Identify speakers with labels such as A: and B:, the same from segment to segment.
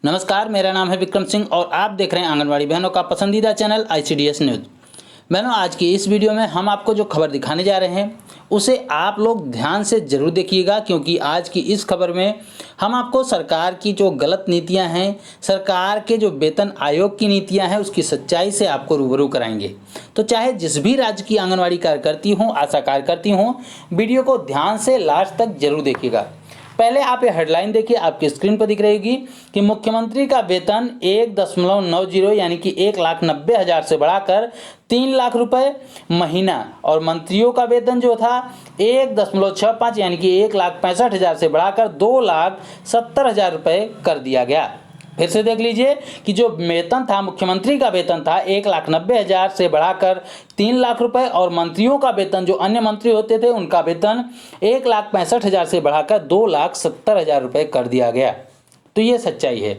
A: नमस्कार, मेरा नाम है विक्रम सिंह और आप देख रहे हैं आंगनवाड़ी बहनों का पसंदीदा चैनल ICDS न्यूज़। बहनों, आज की इस वीडियो में हम आपको जो खबर दिखाने जा रहे हैं उसे आप लोग ध्यान से ज़रूर देखिएगा, क्योंकि आज की इस खबर में हम आपको सरकार की जो गलत नीतियां हैं, सरकार के जो वेतन आयोग की नीतियां हैं, उसकी सच्चाई से आपको रूबरू कराएंगे। तो चाहे जिस भी राज्य की आंगनवाड़ी कार्यकर्ती हों, आशा कार्यकर्ती हों, वीडियो को ध्यान से लास्ट तक जरूर देखिएगा। पहले आप ये हेडलाइन देखिए, आपकी स्क्रीन पर दिख रहेगी कि मुख्यमंत्री का वेतन 1.90 यानी कि 1,90,000 से बढ़ाकर 3 लाख रुपए महीना, और मंत्रियों का वेतन जो था 1.65 यानी कि 1,65,000 से बढ़ाकर 2,70,000 रुपए कर दिया गया। फिर से देख लीजिए कि जो वेतन था, मुख्यमंत्री का वेतन था 1,90,000 से बढ़ाकर 3 लाख रुपए, और मंत्रियों का वेतन, जो अन्य मंत्री होते थे, उनका वेतन 1,65,000 से बढ़ाकर 2,70,000 रुपए कर दिया गया। तो ये सच्चाई है।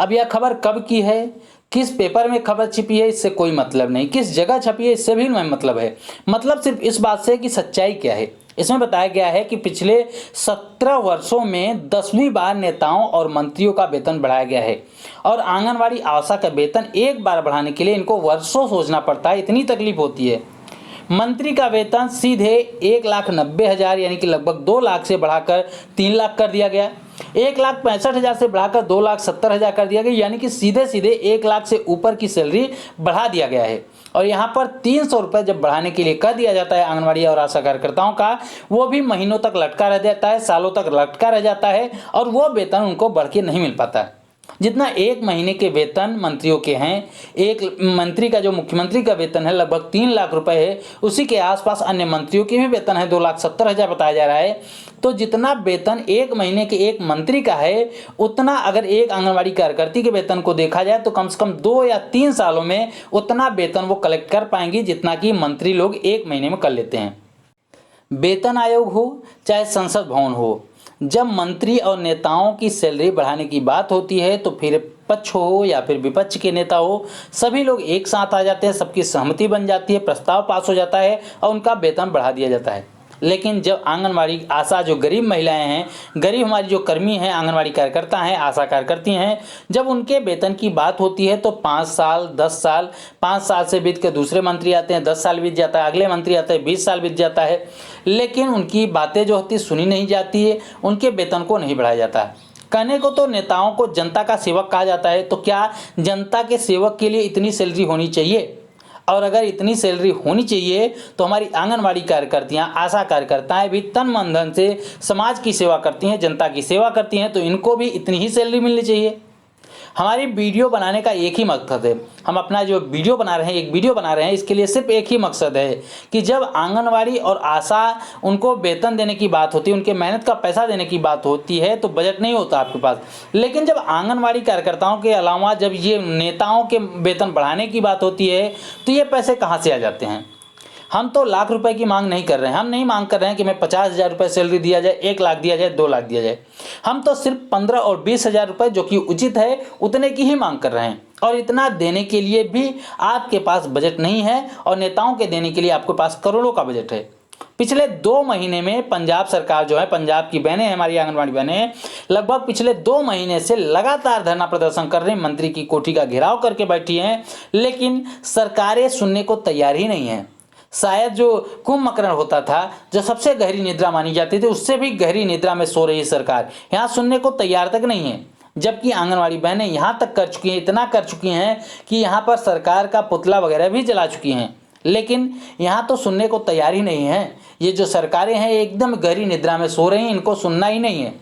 A: अब यह खबर कब की है, किस पेपर में खबर छिपी है, इससे कोई मतलब नहीं। किस जगह छपी है, इससे भी मतलब है। मतलब सिर्फ इस बात से कि सच्चाई क्या है। इसमें बताया गया है कि पिछले 17 वर्षों में 10वीं बार नेताओं और मंत्रियों का वेतन बढ़ाया गया है, और आंगनवाड़ी आशा का वेतन एक बार बढ़ाने के लिए इनको वर्षों सोचना पड़ता है, इतनी तकलीफ होती है। मंत्री का वेतन सीधे 1,90,000 यानी कि लगभग 2 लाख से बढ़ाकर 3 लाख कर दिया गया। 1,65,000 से बढ़ाकर 2,70,000 कर दिया गया, यानी कि सीधे सीधे 1 लाख से ऊपर की सैलरी बढ़ा दिया गया है। और यहाँ पर 300 रुपये जब बढ़ाने के लिए कर दिया जाता है आंगनवाड़ी और आशा कार्यकर्ताओं का, वो भी महीनों तक लटका रह जाता है, सालों तक लटका रह जाता है, और वो वेतन उनको बढ़ के नहीं मिल पाता है। जितना एक महीने के वेतन मंत्रियों के हैं, एक मंत्री का जो मुख्यमंत्री का वेतन है लगभग 3 लाख रुपए है, उसी के आसपास अन्य मंत्रियों के भी वेतन है 2,70,000 बताया जा रहा है। तो जितना वेतन एक महीने के एक मंत्री का है, उतना अगर एक आंगनवाड़ी कार्यकर्ती के वेतन को देखा जाए तो कम से कम 2 या 3 सालों में उतना वेतन वो कलेक्ट कर पाएंगी जितना कि मंत्री लोग एक महीने में कर लेते हैं। वेतन आयोग हो चाहे संसद भवन हो, जब मंत्री और नेताओं की सैलरी बढ़ाने की बात होती है तो फिर पक्ष हो या फिर विपक्ष के नेता हो, सभी लोग एक साथ आ जाते हैं, सबकी सहमति बन जाती है, प्रस्ताव पास हो जाता है और उनका वेतन बढ़ा दिया जाता है। लेकिन जब आंगनवाड़ी आशा, जो गरीब महिलाएं हैं, गरीब हमारी जो कर्मी हैं, आंगनवाड़ी कार्यकर्ता हैं, आशा कार्यकर्ती हैं, जब उनके वेतन की बात होती है तो 5 साल 10 साल, 5 साल से बीत के दूसरे मंत्री आते हैं, 10 साल बीत जाता है, अगले मंत्री आते हैं, 20 साल बीत जाता है, लेकिन उनकी बातें जो होती सुनी नहीं जाती है, उनके वेतन को नहीं बढ़ाया जाता है। कहने को तो नेताओं को जनता का सेवक कहा जाता है, तो क्या जनता के सेवक के लिए इतनी सैलरी होनी चाहिए? और अगर इतनी सैलरी होनी चाहिए तो हमारी आंगनवाड़ी कार्यकर्तियां, आशा कार्यकर्ताएं भी तन मन धन से समाज की सेवा करती हैं, जनता की सेवा करती हैं, तो इनको भी इतनी ही सैलरी मिलनी चाहिए। हमारी वीडियो बनाने का एक ही मकसद है, हम अपना जो वीडियो बना रहे हैं, एक वीडियो बना रहे हैं, इसके लिए सिर्फ एक ही मकसद है कि जब आंगनवाड़ी और आशा, उनको वेतन देने की बात होती है, उनके मेहनत का पैसा देने की बात होती है, तो बजट नहीं होता आपके पास। लेकिन जब आंगनवाड़ी कार्यकर्ताओं के अलावा जब ये नेताओं के वेतन बढ़ाने की बात होती है, तो ये पैसे कहाँ से आ जाते हैं? हम तो लाख रुपए की मांग नहीं कर रहे हैं। हम नहीं मांग कर रहे हैं कि मैं 50,000 रुपये सैलरी दिया जाए, 1 लाख दिया जाए, 2 लाख दिया जाए। हम तो सिर्फ 15 और 20,000 रुपये, जो कि उचित है, उतने की ही मांग कर रहे हैं। और इतना देने के लिए भी आपके पास बजट नहीं है, और नेताओं के देने के लिए आपके पास करोड़ों का बजट है। पिछले 2 महीने में पंजाब सरकार जो है, पंजाब की बहनें, हमारी आंगनवाड़ी बहनें, लगभग पिछले 2 महीने से लगातार धरना प्रदर्शन कर रही, मंत्री की कोठी का घेराव करके बैठी हैं, लेकिन सरकारें सुनने को तैयार ही नहीं है। शायद जो कुंभकर्ण होता था, जो सबसे गहरी निद्रा मानी जाती थी, उससे भी गहरी निद्रा में सो रही सरकार यहाँ सुनने को तैयार तक नहीं है। जबकि आंगनवाड़ी बहनें यहाँ तक कर चुकी हैं, इतना कर चुकी हैं कि यहाँ पर सरकार का पुतला वगैरह भी जला चुकी हैं, लेकिन यहाँ तो सुनने को तैयार ही नहीं है। ये जो सरकारें हैं एकदम गहरी निद्रा में सो रही हैं, इनको सुनना ही नहीं है।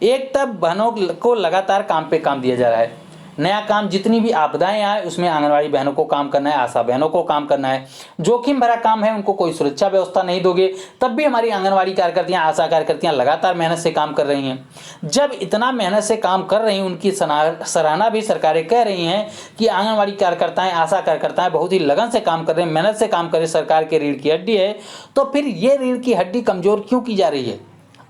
A: एक तब बहनों को लगातार काम पे काम दिया जा रहा है, नया काम, जितनी भी आपदाएं आए उसमें आंगनवाड़ी बहनों को काम करना है, आशा बहनों को काम करना है। जोखिम भरा काम है, उनको कोई सुरक्षा व्यवस्था नहीं दोगे, तब भी हमारी आंगनवाड़ी कार्यकर्तियां, आशा कार्यकर्तियां लगातार मेहनत से काम कर रही हैं। जब इतना मेहनत से काम कर रही हैं, उनकी सराहना भी सरकारें कह रही हैं कि आंगनवाड़ी कार्यकर्ताएं, आशा कार्यकर्ताएं बहुत ही लगन से काम कर रहे हैं, मेहनत से काम कर रहे हैं, सरकार के रीढ़ की हड्डी है, तो फिर ये रीढ़ की हड्डी कमजोर क्यों की जा रही है?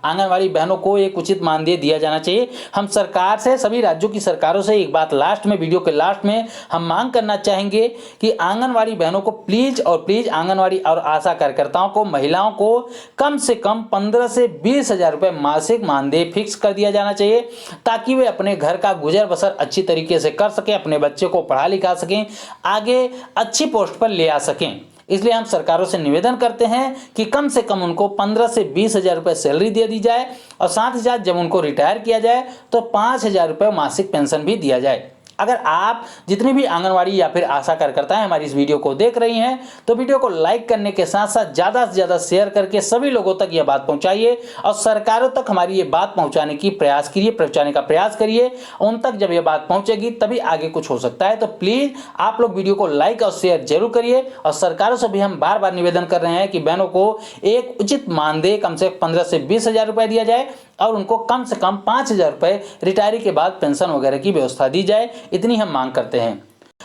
A: आंगनवाड़ी बहनों को एक उचित मानदेय दिया जाना चाहिए। हम सरकार से, सभी राज्यों की सरकारों से एक बात लास्ट में, वीडियो के लास्ट में हम मांग करना चाहेंगे कि आंगनवाड़ी बहनों को प्लीज आंगनवाड़ी और आशा कार्यकर्ताओं को, महिलाओं को कम से कम 15 से 20 हजार रुपये मासिक मानदेय फिक्स कर दिया जाना चाहिए, ताकि वे अपने घर का गुजर बसर अच्छी तरीके से कर सकें, अपने बच्चे को पढ़ा लिखा सकें, आगे अच्छी पोस्ट पर ले आ सकें। इसलिए हम सरकारों से निवेदन करते हैं कि कम से कम उनको 15 से 20 हजार रुपये सैलरी दे दी जाए और साथ ही साथ जब उनको रिटायर किया जाए तो 5 हजार रुपये मासिक पेंशन भी दिया जाए। अगर आप जितनी भी आंगनवाड़ी या फिर आशा कार्यकर्ताएं हमारी इस वीडियो को देख रही हैं तो वीडियो को लाइक करने के साथ साथ ज़्यादा से ज़्यादा शेयर करके सभी लोगों तक यह बात पहुंचाइए और सरकारों तक हमारी ये बात पहुंचाने का प्रयास करिए। उन तक जब ये बात पहुंचेगी तभी आगे कुछ हो सकता है। तो प्लीज़ आप लोग वीडियो को लाइक और शेयर जरूर करिए और सरकारों से भी हम बार बार निवेदन कर रहे हैं कि बहनों को एक उचित मानदेय कम से 15 से 20 हजार रुपये दिया जाए और उनको कम से कम 5 हजार रुपये रिटायरी के बाद पेंशन वगैरह की व्यवस्था दी जाए। इतनी हम मांग करते हैं।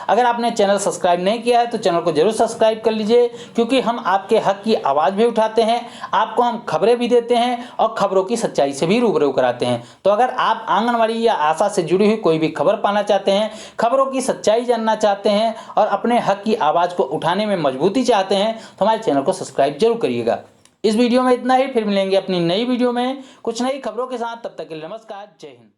A: अगर आपने चैनल सब्सक्राइब नहीं किया है तो चैनल को जरूर सब्सक्राइब कर लीजिए, क्योंकि हम आपके हक की आवाज़ भी उठाते हैं, आपको हम खबरें भी देते हैं और खबरों की सच्चाई से भी रूबरू कराते हैं। तो अगर आप आंगनवाड़ी या आशा से जुड़ी हुई कोई भी खबर पाना चाहते हैं, खबरों की सच्चाई जानना चाहते हैं और अपने हक की आवाज़ को उठाने में मजबूती चाहते हैं तो हमारे चैनल को सब्सक्राइब जरूर करिएगा। इस वीडियो में इतना ही, फिर मिलेंगे अपनी नई वीडियो में कुछ नई खबरों के साथ। तब तक के लिए नमस्कार, जय हिंद।